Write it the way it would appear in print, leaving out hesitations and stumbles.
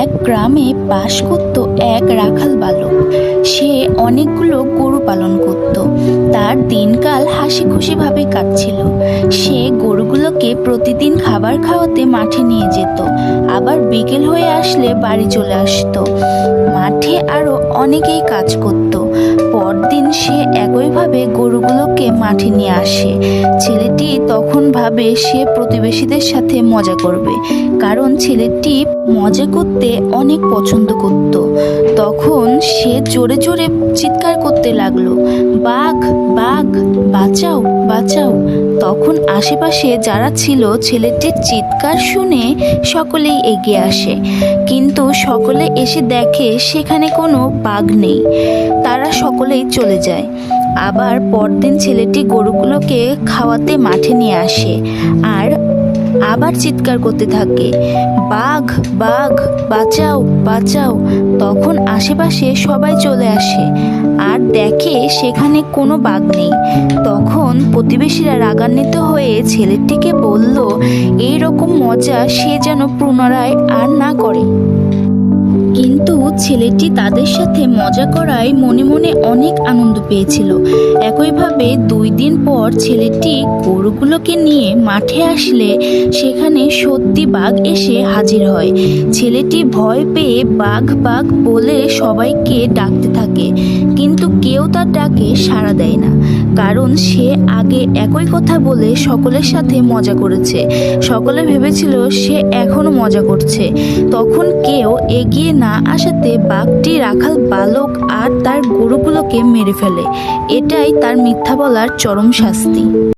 এক গ্রামে বাস করত এক রাখাল বালক। সে অনেকগুলো গরু পালন করত। তার দিনকাল হাসি খুশিভাবে কাটছিল। সে গরুগুলোকে প্রতিদিন খাবার খাওয়াতে মাঠে নিয়ে যেত, আবার বিকেল হয়ে আসলে বাড়ি চলে আসতো। মাঠে আরো অনেকেই কাজ করত। পরদিন সে একইভাবে গরুগুলোকে মাঠে নিয়ে আসে। ছেলেটি তখন ভাবে সে প্রতিবেশীদের সাথে মজা করবে, কারণ ছেলেটি মজা করতে অনেক পছন্দ করত। তখন সে জোরে জোরে চিৎকার করতে লাগলো, বাঘ বাঘ, বাঁচাও বাঁচাও। তখন আশেপাশে যারা ছিল ছেলেটির চিৎকার শুনে সকলেই এগিয়ে আসে, কিন্তু সকলে এসে দেখে সেখানে কোনো বাঘ নেই। তারা সকলেই চলে যায়। আবার পরদিন ছেলেটি গরুগুলোকে খাওয়াতে মাঠে নিয়ে আসে আর আবার চিৎকার করতে থাকে, বাঘ বাঘ, বাঁচাও বাঁচাও। তখন আশেপাশে সবাই চলে আসে আর দেখে সেখানে কোনো বাঘ নেই। তখন প্রতিবেশীরা রাগান্বিত হয়ে ছেলেটিকে বলল, এই রকম মজা সে যেন পুনরায় আর না করে। কিন্তু ছেলেটি তাদের সাথে মজা করায় মনে মনে অনেক আনন্দ পেয়েছিল। একইভাবে 2 দিন পর ছেলেটি গরুগুলোকে নিয়ে মাঠে আসলে সেখানে সত্যি বাঘ এসে হাজির হয়। ছেলেটি ভয় পেয়ে বাঘ বাঘ বলে সবাইকে ডাকতে থাকে, কিন্তু কেউ তার ডাকে সাড়া দেয় না, কারণ সে আগে একই কথা বলে সকলের সাথে মজা করেছে। সকলে ভেবেছিল সে এখনো মজা করছে। তখন কেউ এগিয়ে না আসাতে বাঘটি রাখাল বালক আর তার গরুগুলোকে মেরে ফেলে। এটাই তার মিথ্যা বলার চরম শাস্তি।